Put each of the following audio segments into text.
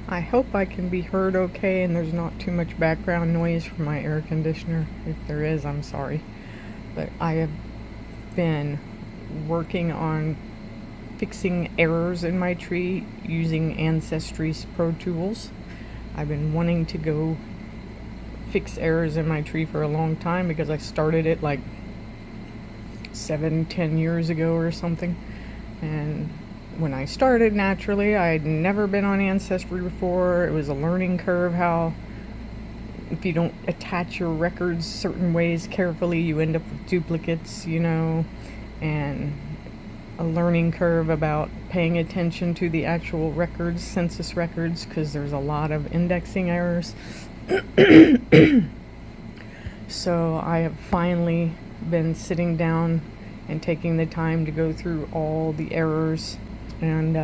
I hope I can be heard okay and there's not too much background noise from my air conditioner. If there is, I'm sorry. But I have been working on fixing errors in my tree using Ancestry Pro Tools. I've been wanting to go fix errors in my tree for a long time because I started it like 7-10 years ago or something. And when I started, naturally, I had never been on Ancestry before. It was a learning curve how if you don't attach your records certain ways carefully, you end up with duplicates, and a learning curve about paying attention to the actual records, census records, because there's a lot of indexing errors. So I have finally been sitting down and taking the time to go through all the errors, and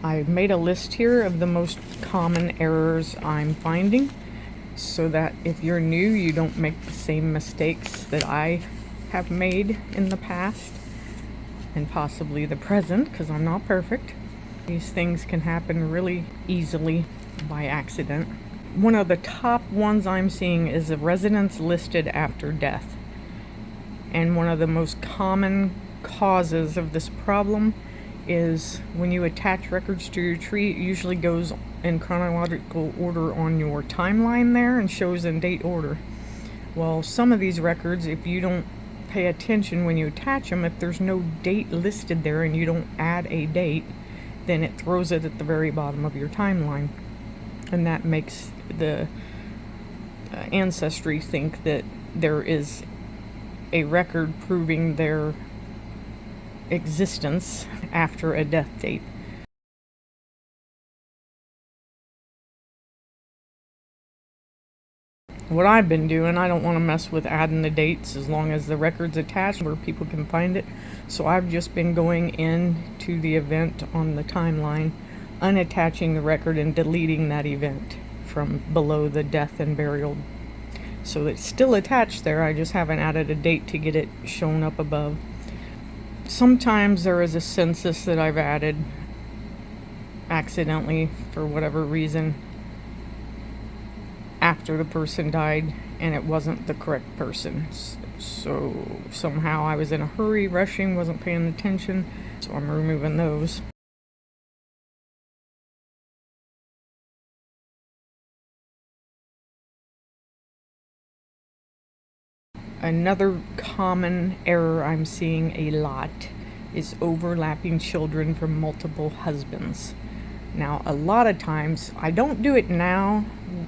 I made a list here of the most common errors I'm finding so that if you're new, you don't make the same mistakes that I have made in the past and possibly the present, because I'm not perfect. These things can happen really easily by accident. One of the top ones I'm seeing is the residence listed after death. And one of the most common causes of this problem is when you attach records to your tree, it usually goes in chronological order on your timeline there and shows in date order. Well, some of these records, if you don't pay attention when you attach them, if there's no date listed there and you don't add a date, then it throws it at the very bottom of your timeline. And that makes the Ancestry think that there is a record proving their existence after a death date. What I've been doing, I don't want to mess with adding the dates as long as the record's attached where people can find it. So I've just been going into the event on the timeline, unattaching the record and deleting that event from below the death and burial. So it's still attached there, I just haven't added a date to get it shown up above. Sometimes there is a census that I've added accidentally for whatever reason after the person died and it wasn't the correct person. So somehow I was in a hurry, rushing, wasn't paying attention, so I'm removing those. Another common error I'm seeing a lot is overlapping children from multiple husbands. Now, a lot of times, I don't do it now.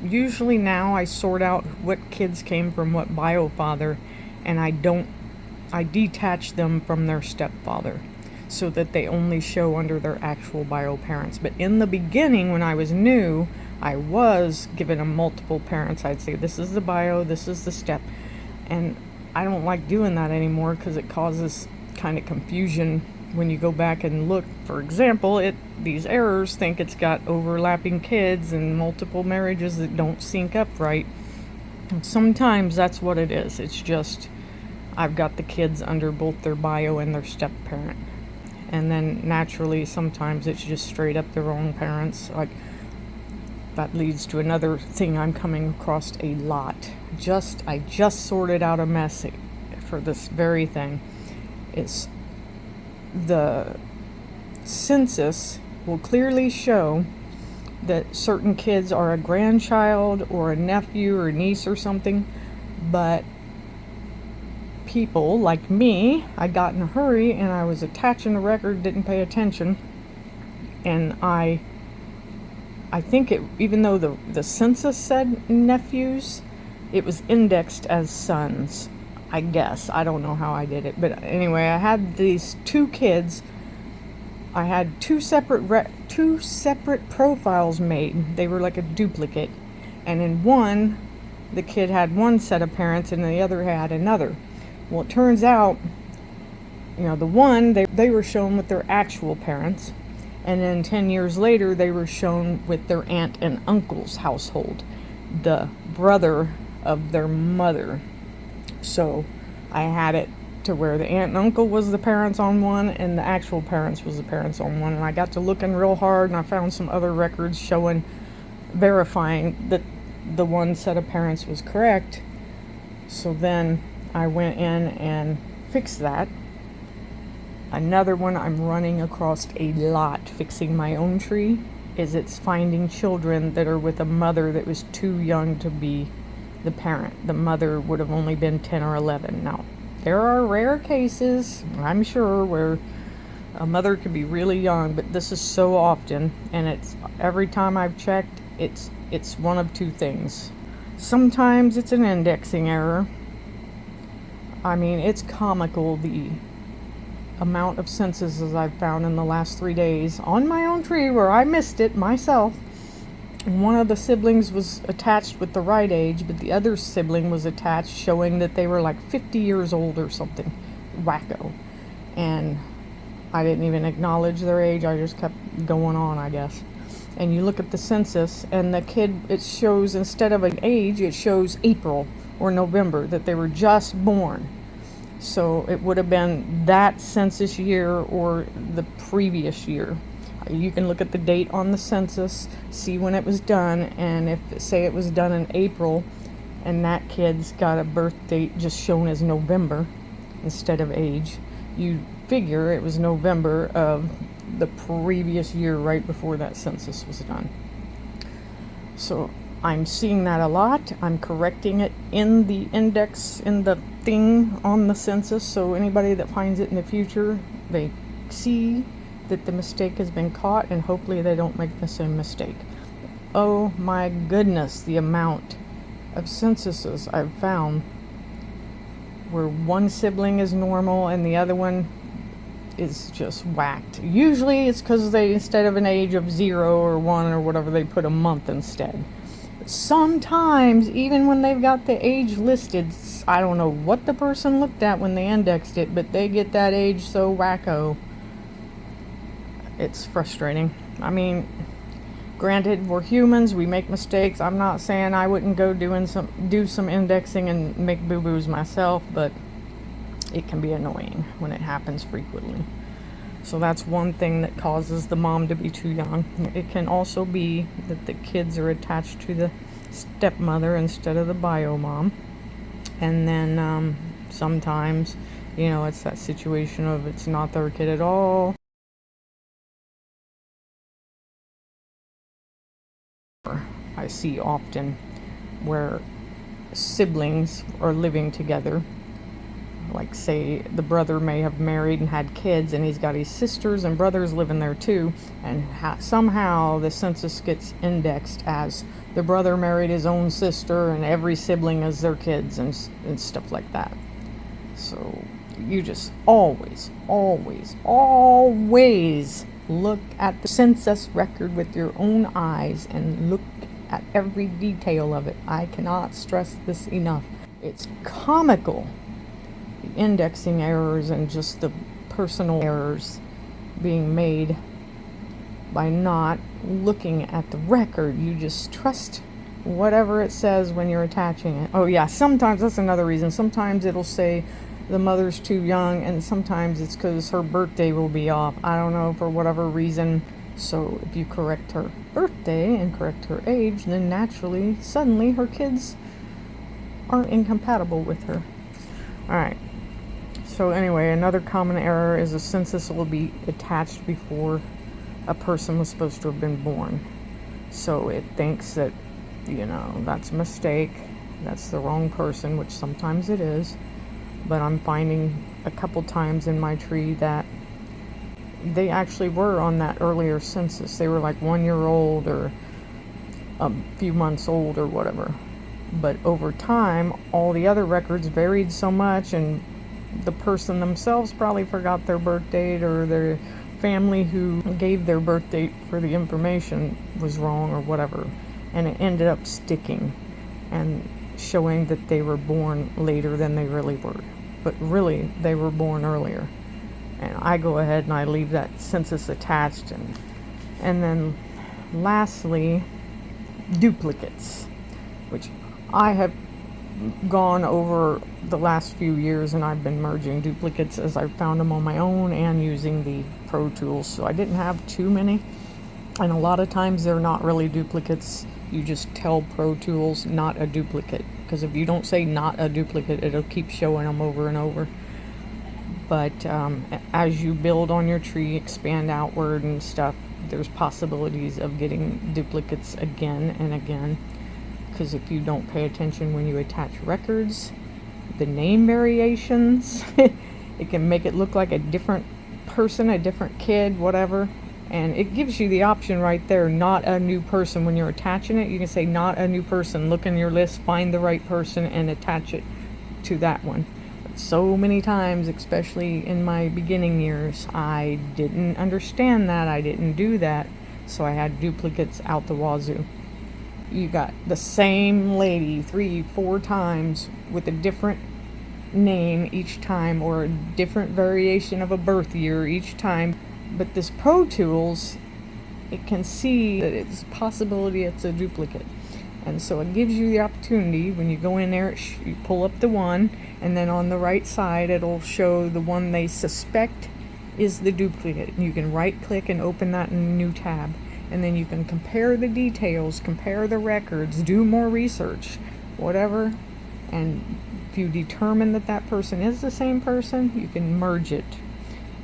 Usually now I sort out what kids came from what bio father, and I detach them from their stepfather so that they only show under their actual bio parents. But in the beginning, when I was new, I was given them multiple parents. I'd say, this is the bio, this is the step. And I don't like doing that anymore because it causes kind of confusion when you go back and look. For example, these errors think it's got overlapping kids and multiple marriages that don't sync up right. And sometimes that's what it is. It's just I've got the kids under both their bio and their step parent. And then naturally sometimes it's just straight up the wrong parents. Like, that leads to another thing I'm coming across a lot. I just sorted out a mess for this very thing. It's the census will clearly show that certain kids are a grandchild or a nephew or niece or something, but people like me, I got in a hurry and I was attaching the record, didn't pay attention, and I think even though the census said nephews, it was indexed as sons, I guess. I don't know how I did it. But anyway, I had these two kids. I had two separate profiles made. They were like a duplicate. And in one, the kid had one set of parents and the other had another. Well, it turns out, the one, they were shown with their actual parents. And then 10 years later, they were shown with their aunt and uncle's household, the brother of their mother. So I had it to to where the aunt and uncle was the parents on one and the actual parents was the parents on one. And I got to looking real hard and I found some other records showing, verifying that the one set of parents was correct. So then I went in and fixed that. Another one I'm running across a lot fixing my own tree is it's finding children that are with a mother that was too young to be the parent. The mother would have only been 10 or 11. Now, there are rare cases, I'm sure, where a mother could be really young, but this is so often, and it's every time I've checked, it's one of two things. Sometimes it's an indexing error. I mean, it's comical the amount of censuses I've found in the last 3 days on my own tree where I missed it myself. One of the siblings was attached with the right age, but the other sibling was attached showing that they were like 50 years old or something wacko. And I didn't even acknowledge their age. I just kept going on, I guess. And you look at the census and the kid, it shows, instead of an age, it shows April or November, that they were just born. So it would have been that census year or the previous year. You can look at the date on the census, see when it was done, and if say it was done in April and that kid's got a birth date just shown as November instead of age, you figure it was November of the previous year right before that census was done. So I'm seeing that a lot. I'm correcting it in the index, in the thing on the census, so anybody that finds it in the future, they see that the mistake has been caught and hopefully they don't make the same mistake. Oh my goodness, the amount of censuses I've found where one sibling is normal and the other one is just whacked. Usually it's because they, instead of an age of 0 or 1 or whatever, they put a month instead. Sometimes, even when they've got the age listed, I don't know what the person looked at when they indexed it, but they get that age so wacko. It's frustrating. I mean, granted, we're humans, we make mistakes. I'm not saying I wouldn't go do some indexing and make boo-boos myself, but it can be annoying when it happens frequently. So that's one thing that causes the mom to be too young. It can also be that the kids are attached to the stepmother instead of the bio mom. And then sometimes, you know, it's that situation of it's not their kid at all. I see often where siblings are living together. Like, say the brother may have married and had kids and he's got his sisters and brothers living there too, and somehow the census gets indexed as the brother married his own sister and every sibling is their kids and stuff like that. So you just always look at the census record with your own eyes and look at every detail of it. I cannot stress this enough. It's comical, the indexing errors and just the personal errors being made by not looking at the record. You just trust whatever it says when you're attaching it. Oh yeah, sometimes that's another reason. Sometimes it'll say the mother's too young, and sometimes it's because her birthday will be off. I don't know, for whatever reason. So if you correct her birthday and correct her age, then naturally, suddenly her kids aren't incompatible with her. Alright. So anyway, another common error is a census will be attached before a person was supposed to have been born. So it thinks that, you know, that's a mistake. That's the wrong person, which sometimes it is. But I'm finding a couple times in my tree that they actually were on that earlier census. They were like 1 year old or a few months old or whatever. But over time, all the other records varied so much, and the person themselves probably forgot their birth date, or their family who gave their birth date for the information was wrong or whatever. And it ended up sticking and showing that they were born later than they really were. But really, they were born earlier. And I go ahead and I leave that census attached. And then lastly, duplicates, which I have gone over the last few years and I've been merging duplicates as I've found them on my own and using the Pro Tools. So I didn't have too many. And a lot of times they're not really duplicates. You just tell Pro Tools not a duplicate. Because if you don't say not a duplicate, it'll keep showing them over and over. But as you build on your tree, expand outward and stuff, there's possibilities of getting duplicates again and again. Because if you don't pay attention when you attach records, the name variations, it can make it look like a different person, a different kid, whatever. And it gives you the option right there, not a new person. When you're attaching it, you can say not a new person. Look in your list, find the right person, and attach it to that one. But so many times, especially in my beginning years, I didn't understand that. I didn't do that. So I had duplicates out the wazoo. You got the same lady 3-4 times with a different name each time, or a different variation of a birth year each time. But this Pro Tools, it can see that it's a possibility it's a duplicate. And so it gives you the opportunity, when you go in there, you pull up the one, and then on the right side it'll show the one they suspect is the duplicate. And you can right click and open that in a new tab. And then you can compare the details, compare the records, do more research, whatever. And if you determine that that person is the same person, you can merge it.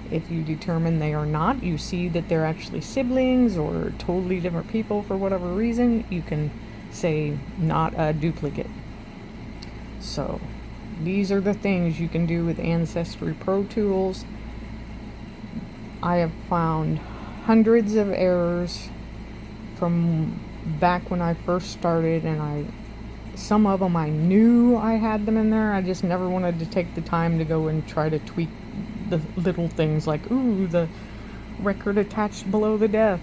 If you determine they are not, you see that they're actually siblings or totally different people for whatever reason, you can say not a duplicate. So these are the things you can do with Ancestry Pro Tools. I have found hundreds of errors from back when I first started, and some of them I knew I had them in there. I just never wanted to take the time to go and try to tweak the little things like, ooh, the record attached below the death,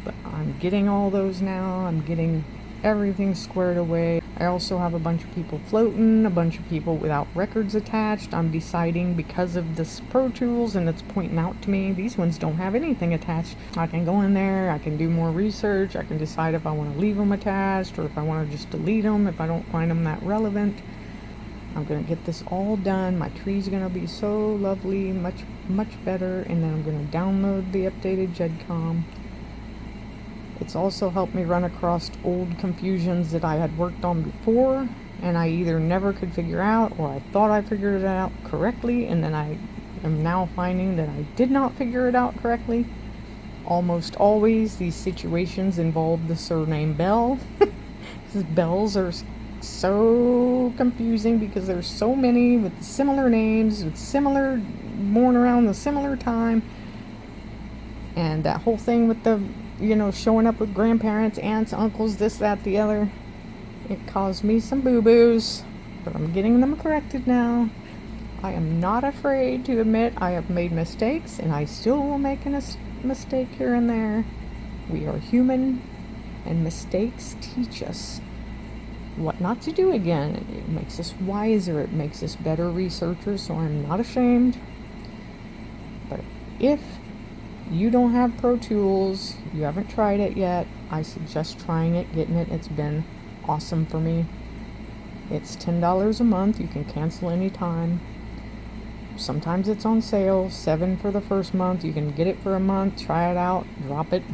But I'm getting all those now. I'm getting everything squared away. I also have a bunch of people floating, a bunch of people without records attached. I'm deciding, because of this Pro Tools and it's pointing out to me these ones don't have anything attached, I can go in there, I can do more research, I can decide if I want to leave them attached or if I want to just delete them if I don't find them that relevant. I'm going to get this all done. My tree's going to be so lovely, much better, and then I'm going to download the updated GEDCOM. It's also helped me run across old confusions that I had worked on before, and I either never could figure out, or I thought I figured it out correctly, and then I am now finding that I did not figure it out correctly. Almost always these situations involve the surname Bell. Because Bells are so confusing because there's so many with similar names, with similar, born around the similar time. And that whole thing with the showing up with grandparents, aunts, uncles, this, that, the other. It caused me some boo-boos, but I'm getting them corrected now. I am not afraid to admit I have made mistakes, and I still will make a mistake here and there. We are human, and mistakes teach us what not to do again. It makes us wiser. It makes us better researchers, so I'm not ashamed. But if you don't have Pro Tools, you haven't tried it yet, I suggest trying it, getting it. It's been awesome for me. It's $10 a month. You can cancel anytime. Sometimes it's on sale, $7 for the first month. You can get it for a month, try it out, drop it.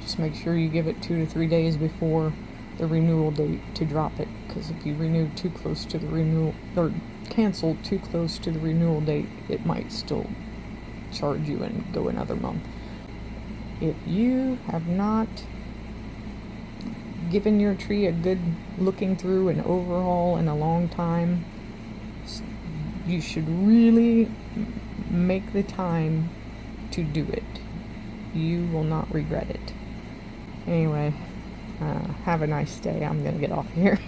Just make sure you give it 2 to 3 days before the renewal date to drop it, because if you renew too close to the renewal, or cancel too close to the renewal date, it might still charge you and go another month. If you have not given your tree a good looking through and overhaul in a long time, you should really make the time to do it. You will not regret it. Anyway, have a nice day. I'm gonna get off here.